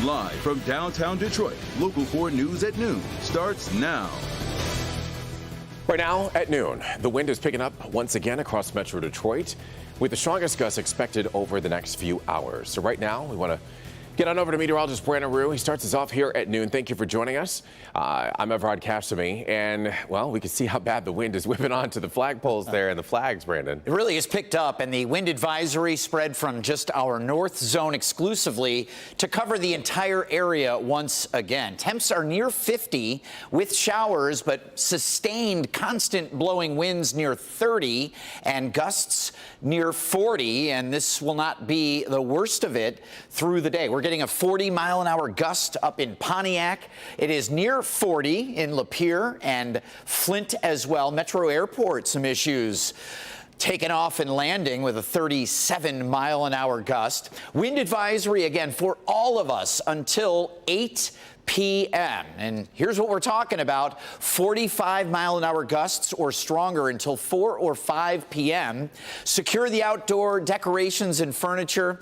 Live from downtown Detroit, Local 4 News at noon starts now. Right now at noon, the wind is picking up once again across Metro Detroit with the strongest gusts expected over the next few hours. So right now, we want to get on over to meteorologist Brandon Rue. He starts us off here at noon. Thank you for joining us. I'm Everard Kasamy, and, well, we can see how bad the wind is whipping onto the flagpoles there and the flags, Brandon. It really has picked up, and the wind advisory spread from just our north zone exclusively to cover the entire area once again. Temps are near 50 with showers, but sustained constant blowing winds near 30 and gusts near 40, and this will not be the worst of it through the day. We're getting a 40-mile-an-hour gust up in Pontiac. It is near 40 in Lapeer and Flint as well. Metro Airport, some issues. Taking off and landing with a 37-mile-an-hour gust. Wind advisory again for all of us until 8 p.m. And here's what we're talking about. 45-mile-an-hour gusts or stronger until 4 or 5 p.m. Secure the outdoor decorations and furniture.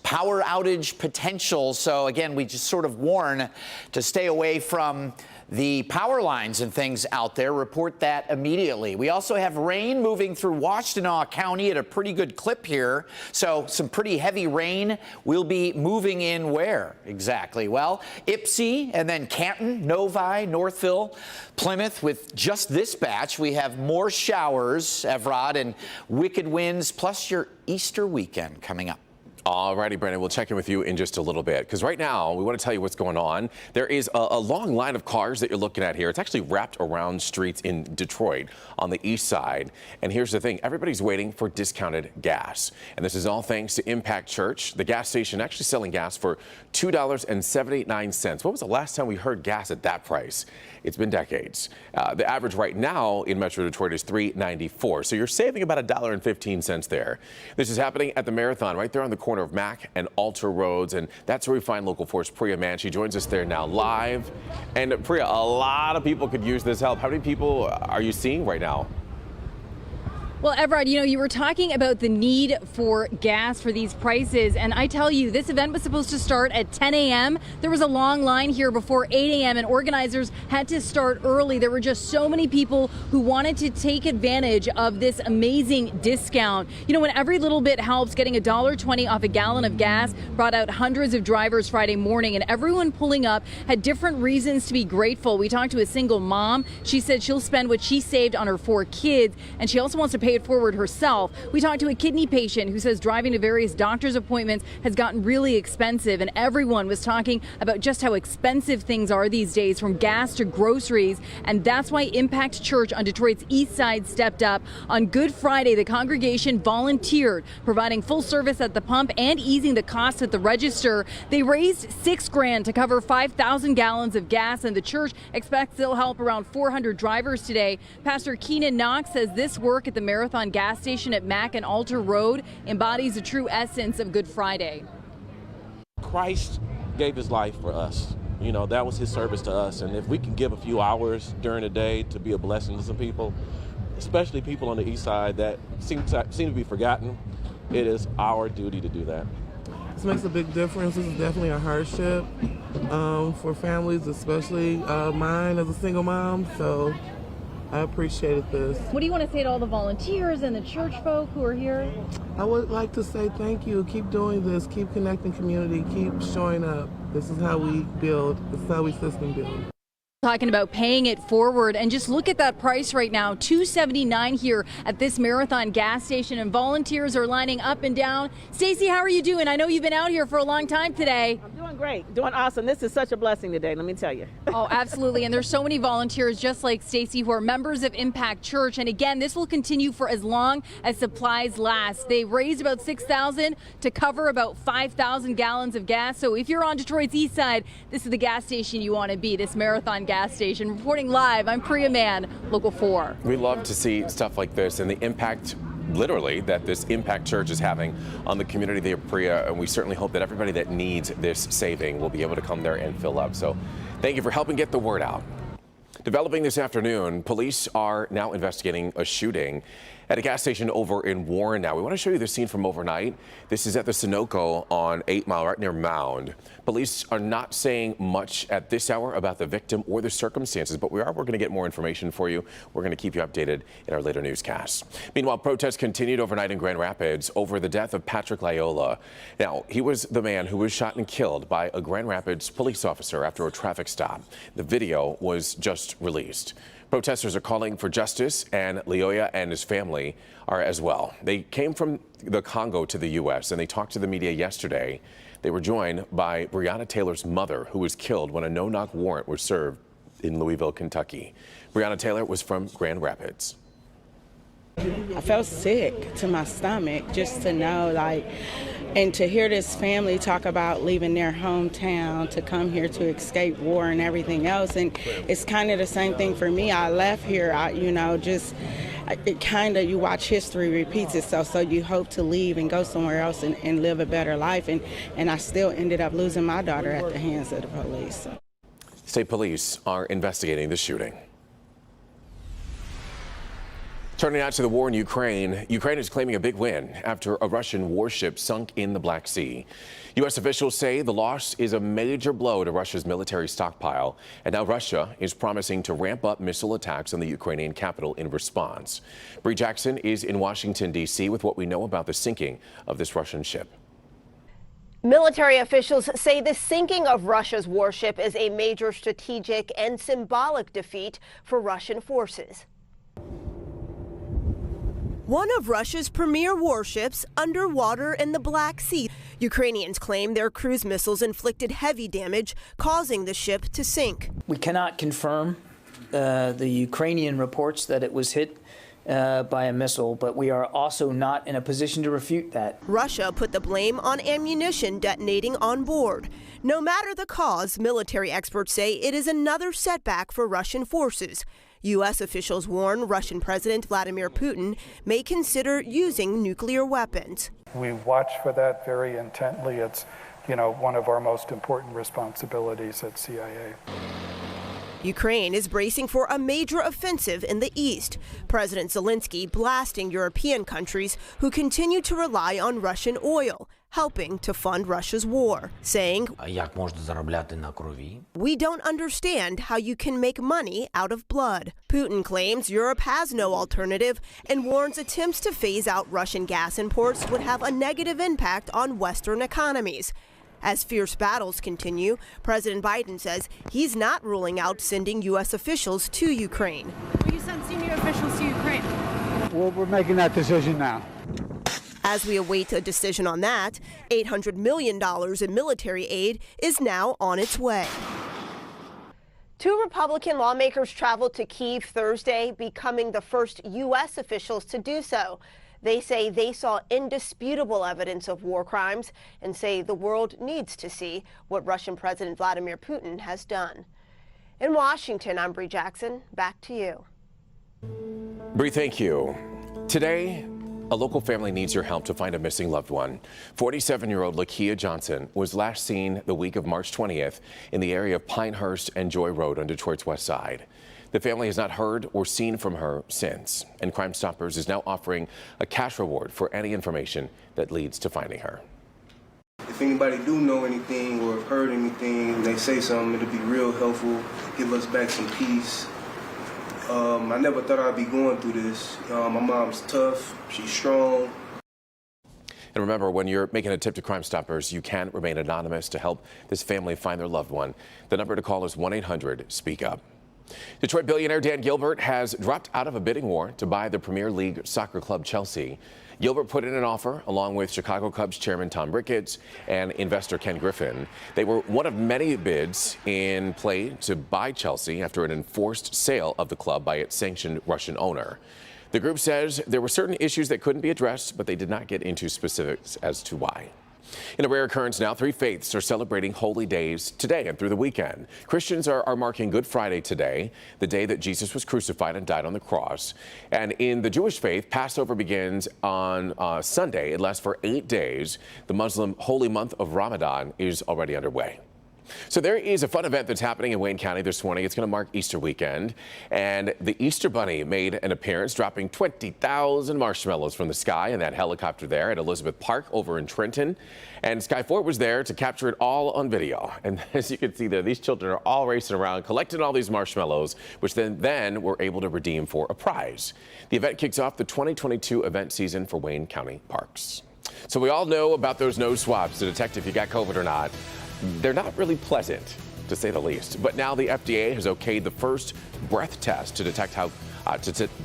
Power outage potential. So again, we just sort of warn to stay away from the power lines and things out there. Report that immediately. We also have rain moving through Washtenaw County at a pretty good clip here. So some pretty heavy rain will be moving in where exactly? Well, Ypsi and then Canton, Novi, Northville, Plymouth. With just this batch, we have more showers, Evrod, and wicked winds, plus your Easter weekend coming up. All righty, Brandon, we'll check in with you in just a little bit, because right now we want to tell you what's going on. There is a long line of cars that you're looking at here. It's actually wrapped around streets in Detroit on the east side. And here's the thing. Everybody's waiting for discounted gas. And this is all thanks to Impact Church, the gas station actually selling gas for $2.79. When was the last time we heard gas at that price? It's been decades. The average right now in Metro Detroit is $3.94. So you're saving about $1.15 there. This is happening at the Marathon right there on the corner of Mack and Alter Roads, and that's where we find local 4's Priya Mann. She joins us there now live. And Priya, a lot of people could use this help. How many people are you seeing right now? Well, Everard, you were talking about the need for gas for these prices, and I tell you, this event was supposed to start at 10 a.m. There was a long line here before 8 a.m., and organizers had to start early. There were just so many people who wanted to take advantage of this amazing discount. When every little bit helps, getting $1.20 off a gallon of gas brought out hundreds of drivers Friday morning, and everyone pulling up had different reasons to be grateful. We talked to a single mom. She said she'll spend what she saved on her 4 kids, and she also wants to pay it forward herself. We talked to a kidney patient who says driving to various doctor's appointments has gotten really expensive, and everyone was talking about just how expensive things are these days, from gas to groceries, and that's why Impact Church on Detroit's east side stepped up. On Good Friday, the congregation volunteered, providing full service at the pump and easing the cost at the register. They raised $6,000 to cover 5,000 gallons of gas, and the church expects they'll help around 400 drivers today. Pastor Keenan Knox says this work at the Marathon gas station at Mack and Alter Road embodies the true essence of Good Friday. Christ gave his life for us. That was his service to us. And if we can give a few hours during the day to be a blessing to some people, especially people on the east side that seem to be forgotten, it is our duty to do that. This makes a big difference. This is definitely a hardship for families, especially mine as a single mom. So I appreciated this. What do you want to say to all the volunteers and the church folk who are here? I would like to say thank you. Keep doing this. Keep connecting community. Keep showing up. This is how we build. This is how we system build. Talking about paying it forward, and just look at that price right now, $2.79 here at this Marathon gas station, and volunteers are lining up and down. Stacy, how are you doing? I know you've been out here for a long time today. I'm doing great, doing awesome. This is such a blessing today, let me tell you. Oh, absolutely. And there's so many volunteers just like Stacy who are members of Impact Church. And again, this will continue for as long as supplies last. They raised about $6,000 to cover about 5,000 gallons of gas. So if you're on Detroit's east side, this is the gas station you want to be, this Marathon gas station. Reporting live, I'm Priya Mann, Local 4. We love to see stuff like this and the impact, literally, that this Impact Church is having on the community there, Priya, and we certainly hope that everybody that needs this saving will be able to come there and fill up. So thank you for helping get the word out. Developing this afternoon, police are now investigating a shooting At a gas station over in Warren now. We want to show you the scene from overnight. This is at the Sunoco on 8 Mile, right near Mound. Police are not saying much at this hour about the victim or the circumstances, but we're going to get more information for you. We're going to keep you updated in our later newscasts. Meanwhile, protests continued overnight in Grand Rapids over the death of Patrick Loyola. Now, he was the man who was shot and killed by a Grand Rapids police officer after a traffic stop. The video was just released. Protesters are calling for justice, and Loyola and his family are as well. They came from the Congo to the U.S., and they talked to the media yesterday. They were joined by Breonna Taylor's mother, who was killed when a no-knock warrant was served in Louisville, Kentucky. Breonna Taylor was from Grand Rapids. I felt sick to my stomach just to know, and to hear this family talk about leaving their hometown to come here to escape war and everything else. And it's kind of the same thing for me. I left here, you watch history repeats itself, so you hope to leave and go somewhere else and live a better life. And I still ended up losing my daughter at the hands of the police. State police are investigating the shooting. Turning out to the war in Ukraine, Ukraine is claiming a big win after a Russian warship sunk in the Black Sea. U.S. officials say the loss is a major blow to Russia's military stockpile, and now Russia is promising to ramp up missile attacks on the Ukrainian capital in response. Bree Jackson is in Washington, D.C. with what we know about the sinking of this Russian ship. Military officials say the sinking of Russia's warship is a major strategic and symbolic defeat for Russian forces. One of Russia's premier warships underwater in the Black Sea. Ukrainians claim their cruise missiles inflicted heavy damage, causing the ship to sink. We cannot confirm the Ukrainian reports that it was hit by a missile, but we are also not in a position to refute that. Russia put the blame on ammunition detonating on board. No matter the cause, military experts say it is another setback for Russian forces. U.S. officials warn Russian President Vladimir Putin may consider using nuclear weapons. We watch for that very intently. It's, one of our most important responsibilities at CIA. Ukraine is bracing for a major offensive in the east. President Zelensky blasting European countries who continue to rely on Russian oil, helping to fund Russia's war, saying, "We don't understand how you can make money out of blood." Putin claims Europe has no alternative and warns attempts to phase out Russian gas imports would have a negative impact on Western economies. As fierce battles continue, President Biden says he's not ruling out sending U.S. officials to Ukraine. Will you send senior officials to Ukraine? Well, we're making that decision now. As we await a decision on that, $800 million in military aid is now on its way. 2 Republican lawmakers traveled to Kyiv Thursday, becoming the first U.S. officials to do so. They say they saw indisputable evidence of war crimes and say the world needs to see what Russian President Vladimir Putin has done. In Washington, I'm Bree Jackson. Back to you. Bree, thank you. Today, a local family needs your help to find a missing loved one. 47-year-old Lakia Johnson was last seen the week of March 20th in the area of Pinehurst and Joy Road on Detroit's west side. The family has not heard or seen from her since, and Crime Stoppers is now offering a cash reward for any information that leads to finding her. If anybody do know anything or have heard anything, they say something, it'll be real helpful, give us back some peace. I never thought I'd be going through this. My mom's tough, she's strong. And remember, when you're making a tip to Crime Stoppers, you can remain anonymous to help this family find their loved one. The number to call is 1-800-SPEAK-UP. Detroit billionaire Dan Gilbert has dropped out of a bidding war to buy the Premier League soccer club Chelsea. Gilbert put in an offer along with Chicago Cubs chairman Tom Ricketts and investor Ken Griffin. They were one of many bids in play to buy Chelsea after an enforced sale of the club by its sanctioned Russian owner. The group says there were certain issues that couldn't be addressed, but they did not get into specifics as to why. In a rare occurrence now, 3 faiths are celebrating holy days today and through the weekend. Christians are marking Good Friday today, the day that Jesus was crucified and died on the cross. And in the Jewish faith, Passover begins on Sunday. It lasts for 8 days. The Muslim holy month of Ramadan is already underway. So there is a fun event that's happening in Wayne County this morning. It's going to mark Easter weekend. And the Easter Bunny made an appearance, dropping 20,000 marshmallows from the sky in that helicopter there at Elizabeth Park over in Trenton. And Sky Fort was there to capture it all on video. And as you can see there, these children are all racing around, collecting all these marshmallows, which then were able to redeem for a prize. The event kicks off the 2022 event season for Wayne County Parks. So we all know about those nose swabs to detect if you got COVID or not. They're not really pleasant, to say the least. But now the FDA has okayed the first breath test to detect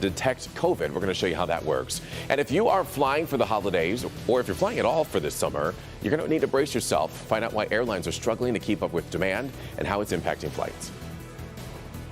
detect COVID. We're going to show you how that works. And if you are flying for the holidays, or if you're flying at all for this summer, you're going to need to brace yourself. Find out why airlines are struggling to keep up with demand and how it's impacting flights.